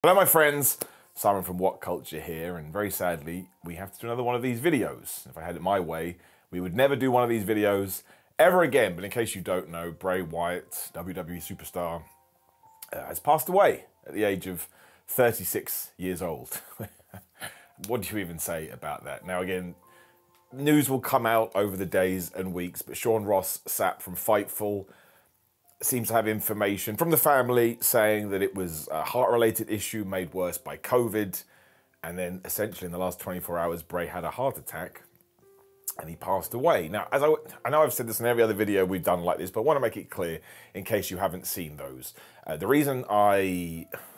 Hello my friends, Simon from WhatCulture here, and very sadly we have to do another one of these videos. If I had it my way, we would never do one of these videos ever again, but in case you don't know, Bray Wyatt, WWE superstar, has passed away at the age of 36 years old. What do you even say about that? Now again, news will come out over the days and weeks, but Sean Ross Sapp from Fightful seems to have information from the family saying that it was a heart-related issue made worse by COVID. And then essentially in the last 24 hours, Bray had a heart attack and he passed away. Now, as I know I've said this in every other video we've done like this, but I want to make it clear in case you haven't seen those. The reason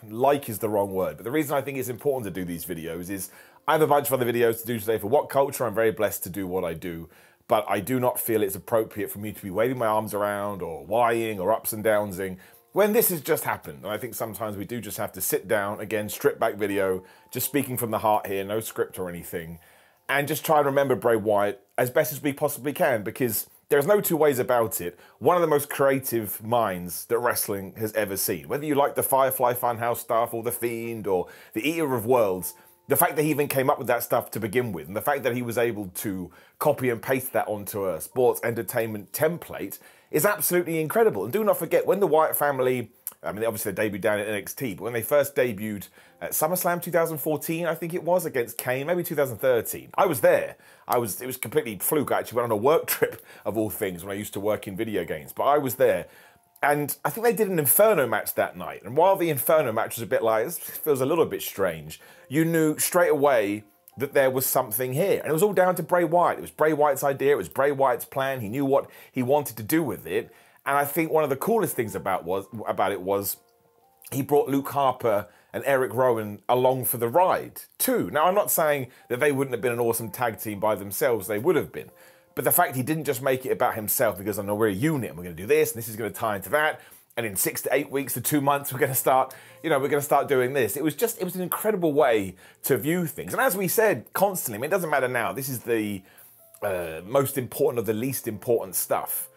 like is the wrong word, but the reason I think it's important to do these videos is I have a bunch of other videos to do today for WhatCulture. I'm very blessed to do what I do. But I do not feel it's appropriate for me to be waving my arms around or whying or ups and downsing when this has just happened. And I think sometimes we do just have to sit down, again, strip back video, just speaking from the heart here, no script or anything, and just try and remember Bray Wyatt as best as we possibly can, because there's no two ways about it. One of the most creative minds that wrestling has ever seen. Whether you like the Firefly Funhouse stuff or The Fiend or the Eater of Worlds, the fact that he even came up with that stuff to begin with, and the fact that he was able to copy and paste that onto a sports entertainment template is absolutely incredible. And do not forget, when the Wyatt family, I mean, obviously they debuted down at NXT, but when they first debuted at SummerSlam 2014, I think it was, against Kane, maybe 2013, I was there. It was completely fluke. I actually went on a work trip, of all things, when I used to work in video games, but I was there. And I think they did an Inferno match that night. And while the Inferno match was a bit like, this feels a little bit strange, you knew straight away that there was something here. And it was all down to Bray Wyatt. It was Bray Wyatt's idea. It was Bray Wyatt's plan. He knew what he wanted to do with it. And I think one of the coolest things about it was he brought Luke Harper and Eric Rowan along for the ride too. Now, I'm not saying that they wouldn't have been an awesome tag team by themselves. They would have been. But the fact he didn't just make it about himself because I know we're a unit and we're going to do this and this is going to tie into that, and in 6 to 8 weeks to 2 months we're going to start, doing this. It was an incredible way to view things. And as we said constantly, I mean, it doesn't matter now. This is the most important of the least important stuff.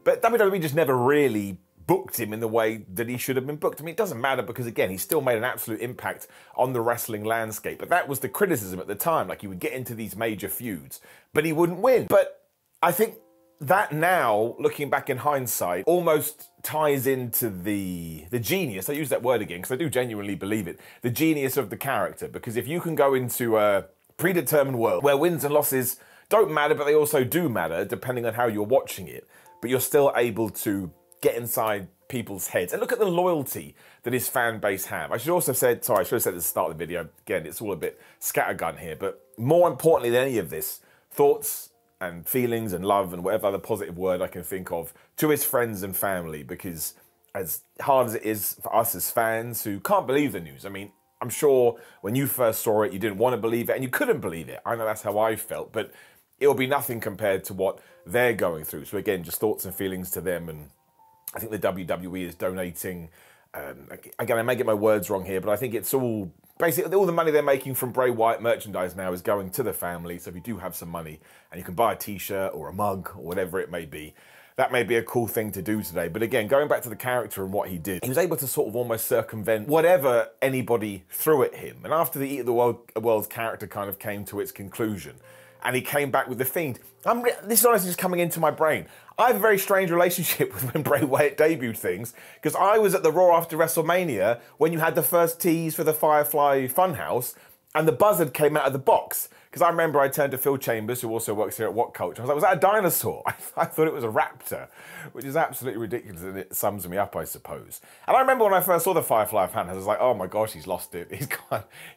But WWE just never really booked him in the way that he should have been booked. I mean, it doesn't matter because, again, he still made an absolute impact on the wrestling landscape. But that was the criticism at the time. Like, he would get into these major feuds, but he wouldn't win. But I think that now, looking back in hindsight, almost ties into the genius. I use that word again because I do genuinely believe it. The genius of the character. Because if you can go into a predetermined world where wins and losses don't matter, but they also do matter, depending on how you're watching it, but you're still able to get inside people's heads. And look at the loyalty that his fan base have. I should also have said, sorry, I should have said at the start of the video, again, it's all a bit scattergun here, but more importantly than any of this, thoughts and feelings and love and whatever other positive word I can think of to his friends and family, because as hard as it is for us as fans who can't believe the news, I mean, I'm sure when you first saw it, you didn't want to believe it and you couldn't believe it. I know that's how I felt, but it'll be nothing compared to what they're going through. So again, just thoughts and feelings to them. And I think the WWE is donating, again, I may get my words wrong here, but I think it's all, basically all the money they're making from Bray Wyatt merchandise now is going to the family. So if you do have some money and you can buy a t-shirt or a mug or whatever it may be, that may be a cool thing to do today. But again, going back to the character and what he did, he was able to sort of almost circumvent whatever anybody threw at him. And after the Eat of the World's character kind of came to its conclusion, and he came back with The Fiend, this is honestly just coming into my brain. I have a very strange relationship with when Bray Wyatt debuted things, because I was at the Raw after WrestleMania when you had the first tease for the Firefly Funhouse, and the buzzard came out of the box. Because I remember I turned to Phil Chambers, who also works here at WhatCulture. I was like, was that a dinosaur? I thought it was a raptor, which is absolutely ridiculous, and it sums me up, I suppose. And I remember when I first saw the Firefly Funhouse, I was like, oh my gosh, he's lost it.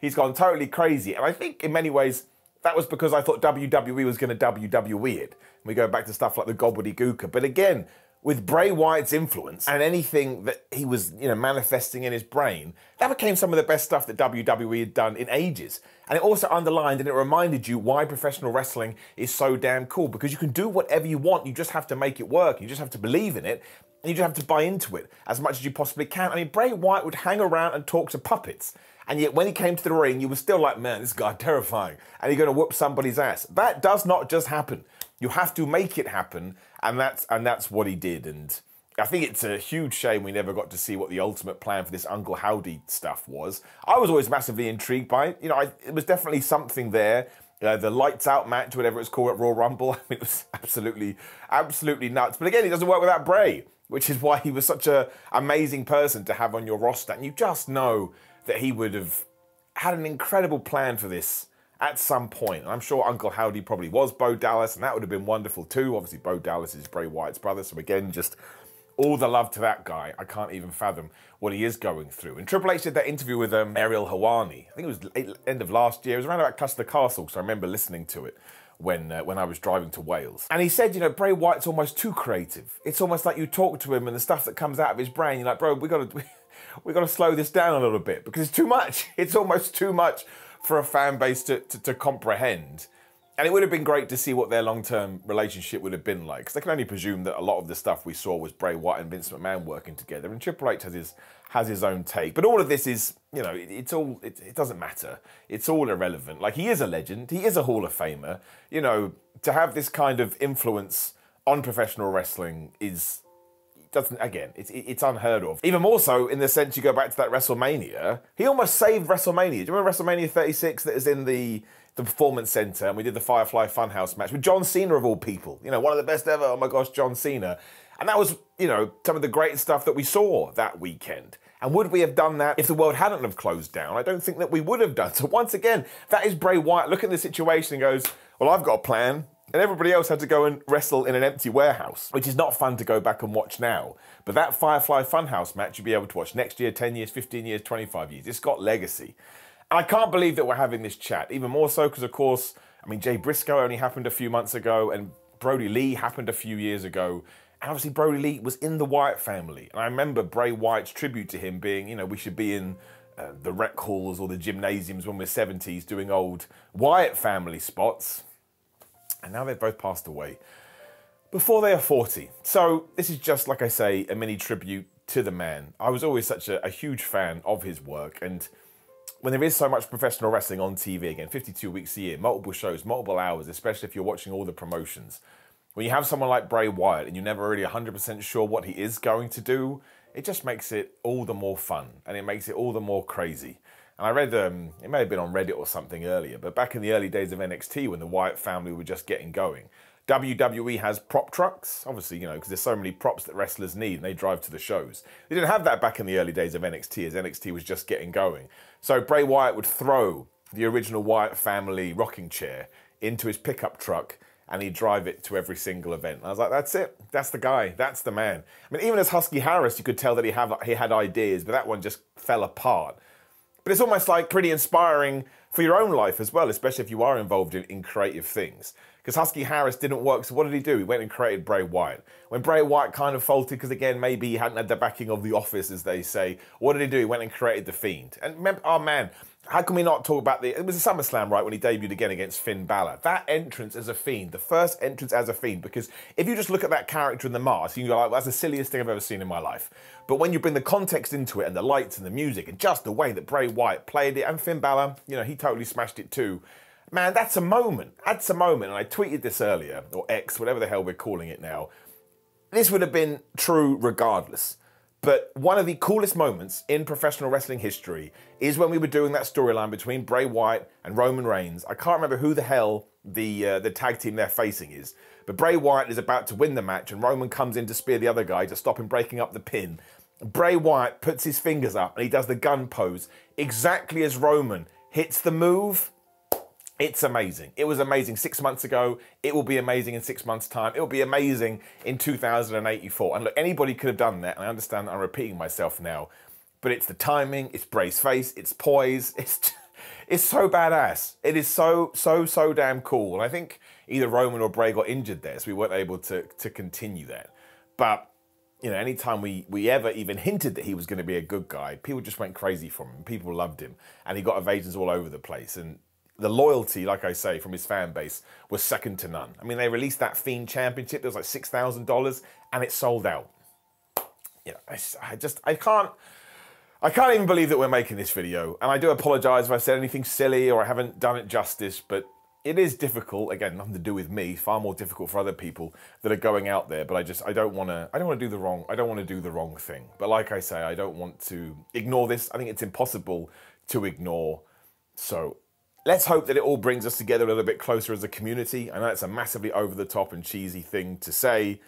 He's gone totally crazy. And I think in many ways, that was because I thought WWE was going to WWE it. We go back to stuff like the gobbledygooker. But again, with Bray Wyatt's influence and anything that he was, manifesting in his brain, that became some of the best stuff that WWE had done in ages. And it also underlined and it reminded you why professional wrestling is so damn cool, because you can do whatever you want. You just have to make it work. You just have to believe in it. And you just have to buy into it as much as you possibly can. I mean, Bray Wyatt would hang around and talk to puppets. And yet when he came to the ring, you were still like, man, this guy's terrifying. And you're going to whoop somebody's ass. That does not just happen. You have to make it happen. And that's what he did. And I think it's a huge shame we never got to see what the ultimate plan for this Uncle Howdy stuff was. I was always massively intrigued by it. You know, it was definitely something there. The lights out match, whatever it's called at Royal Rumble, I mean, it was absolutely nuts. But again, it doesn't work without Bray, which is why he was such an amazing person to have on your roster. And you just know that he would have had an incredible plan for this at some point. And I'm sure Uncle Howdy probably was Bo Dallas, and that would have been wonderful too. Obviously, Bo Dallas is Bray Wyatt's brother, so again, just all the love to that guy. I can't even fathom what he is going through. And Triple H did that interview with Ariel Helwani. I think it was end of last year. It was around about Clash of the Castle, so I remember listening to it when I was driving to Wales. And he said, you know, Bray Wyatt's almost too creative. It's almost like you talk to him and the stuff that comes out of his brain, you're like, bro, we got to slow this down a little bit because it's too much. It's almost too much for a fan base to comprehend. And it would have been great to see what their long-term relationship would have been like. Because I can only presume that a lot of the stuff we saw was Bray Wyatt and Vince McMahon working together. And Triple H has his own take. But all of this is, you know, it doesn't matter. It's all irrelevant. Like, he is a legend. He is a Hall of Famer. You know, to have this kind of influence on professional wrestling is... it's unheard of. Even more so in the sense you go back to that WrestleMania. He almost saved WrestleMania. Do you remember WrestleMania 36 that is in the Performance Center, and we did the Firefly Funhouse match with John Cena of all people. You know, one of the best ever. Oh my gosh, John Cena. And that was, you know, some of the great stuff that we saw that weekend. And would we have done that if the world hadn't have closed down? I don't think that we would have done. So once again, that is Bray Wyatt looking at the situation and goes, well, I've got a plan. And everybody else had to go and wrestle in an empty warehouse, which is not fun to go back and watch now. But that Firefly Funhouse match you'll be able to watch next year, 10 years, 15 years, 25 years. It's got legacy. And I can't believe that we're having this chat, even more so because, of course, I mean, Jay Briscoe only happened a few months ago, and Brody Lee happened a few years ago. And obviously, Brody Lee was in the Wyatt family. And I remember Bray Wyatt's tribute to him being, you know, we should be in the rec halls or the gymnasiums when we're 70s doing old Wyatt family spots. And now they've both passed away before they are 40. So this is just, like I say, a mini tribute to the man. I was always such a huge fan of his work. And when there is so much professional wrestling on TV, again, 52 weeks a year, multiple shows, multiple hours, especially if you're watching all the promotions, when you have someone like Bray Wyatt and you're never really 100% sure what he is going to do, it just makes it all the more fun and it makes it all the more crazy. And I read, it may have been on Reddit or something earlier, but back in the early days of NXT when the Wyatt family were just getting going, WWE has prop trucks, obviously, you know, because there's so many props that wrestlers need and they drive to the shows. They didn't have that back in the early days of NXT as NXT was just getting going. So Bray Wyatt would throw the original Wyatt family rocking chair into his pickup truck and he'd drive it to every single event. And I was like, that's it. That's the guy. That's the man. I mean, even as Husky Harris, you could tell that he had ideas, but that one just fell apart. But it's almost like pretty inspiring for your own life as well, especially if you are involved in creative things. Because Husky Harris didn't work, so what did he do? He went and created Bray Wyatt. When Bray Wyatt kind of faltered, because again, maybe he hadn't had the backing of The Office, as they say, what did he do? He went and created The Fiend. And remember, oh man, how can we not talk about it was a SummerSlam, right, when he debuted again against Finn Balor. That entrance as a Fiend, the first entrance as a Fiend, because if you just look at that character in the mask, you can go like, that's the silliest thing I've ever seen in my life. But when you bring the context into it and the lights and the music and just the way that Bray Wyatt played it, and Finn Balor, you know, he totally smashed it too. Man, that's a moment. That's a moment. And I tweeted this earlier, or X, whatever the hell we're calling it now. This would have been true regardless. But one of the coolest moments in professional wrestling history is when we were doing that storyline between Bray Wyatt and Roman Reigns. I can't remember who the hell the tag team they're facing is. But Bray Wyatt is about to win the match and Roman comes in to spear the other guy to stop him breaking up the pin. Bray Wyatt puts his fingers up and he does the gun pose exactly as Roman hits the move. It's amazing. It was amazing 6 months ago. It will be amazing in 6 months' time. It will be amazing in 2084. And look, anybody could have done that. And I understand that I'm repeating myself now. But it's the timing. It's Bray's face. It's poise. It's so badass. It is so damn cool. And I think either Roman or Bray got injured there, so we weren't able to continue that. But, you know, anytime we ever even hinted that he was going to be a good guy, people just went crazy for him. People loved him. And he got ovations all over the place. And the loyalty, like I say, from his fan base was second to none. I mean, they released that Fiend Championship. There was like $6,000 and it sold out. You know, I can't even believe that we're making this video. And I do apologize if I said anything silly or I haven't done it justice, but it is difficult. Again, nothing to do with me. Far more difficult for other people that are going out there. But I don't want to do the wrong thing. But like I say, I don't want to ignore this. I think it's impossible to ignore. So let's hope that it all brings us together a little bit closer as a community. I know it's a massively over the top and cheesy thing to say,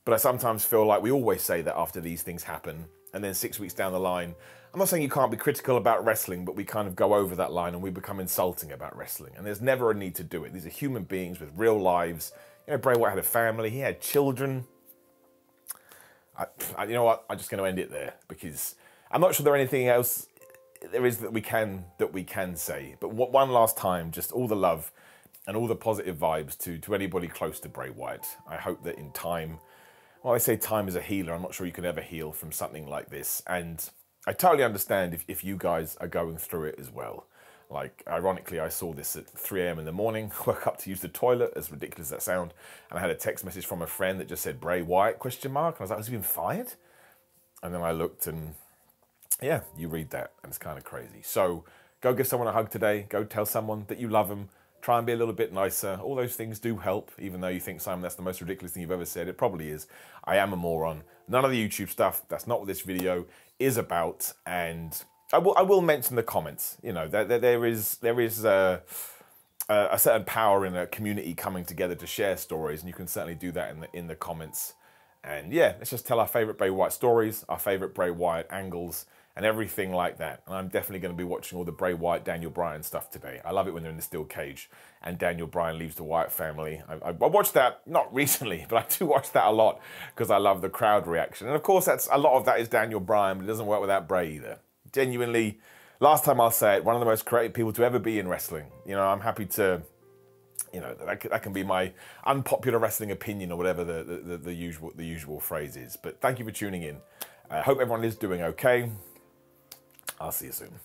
but I sometimes feel like we always say that after these things happen, and then 6 weeks down the line, I'm not saying you can't be critical about wrestling, but we kind of go over that line and we become insulting about wrestling. And there's never a need to do it. These are human beings with real lives. You know, Bray Wyatt had a family. He had children. You know what? I'm just going to end it there because I'm not sure there's anything else there is that we can say. But one last time, just all the love and all the positive vibes to anybody close to Bray Wyatt. I hope that in time, well, I say time is a healer. I'm not sure you can ever heal from something like this. And I totally understand if you guys are going through it as well. Like, ironically, I saw this at 3 a.m. in the morning, woke up to use the toilet, as ridiculous as that sounds, and I had a text message from a friend that just said, Bray Wyatt, ? And I was like, has he been fired? And then I looked and, yeah, you read that, and it's kind of crazy. So go give someone a hug today. Go tell someone that you love them. Try and be a little bit nicer. All those things do help, even though you think, Simon, that's the most ridiculous thing you've ever said. It probably is. I am a moron. None of the YouTube stuff. That's not what this video is about. And I will mention the comments. You know, there is a certain power in a community coming together to share stories, and you can certainly do that in the comments. And yeah, let's just tell our favourite Bray Wyatt stories, our favourite Bray Wyatt angles, and everything like that. And I'm definitely going to be watching all the Bray Wyatt, Daniel Bryan stuff today. I love it when they're in the steel cage and Daniel Bryan leaves the Wyatt family. I watched that, not recently, but I do watch that a lot because I love the crowd reaction. And of course, a lot of that is Daniel Bryan, but it doesn't work without Bray either. Genuinely, last time I'll say it, one of the most creative people to ever be in wrestling. You know, I'm happy to, you know, that can be my unpopular wrestling opinion or whatever the usual phrase is. But thank you for tuning in. I hope everyone is doing okay. I'll see you soon.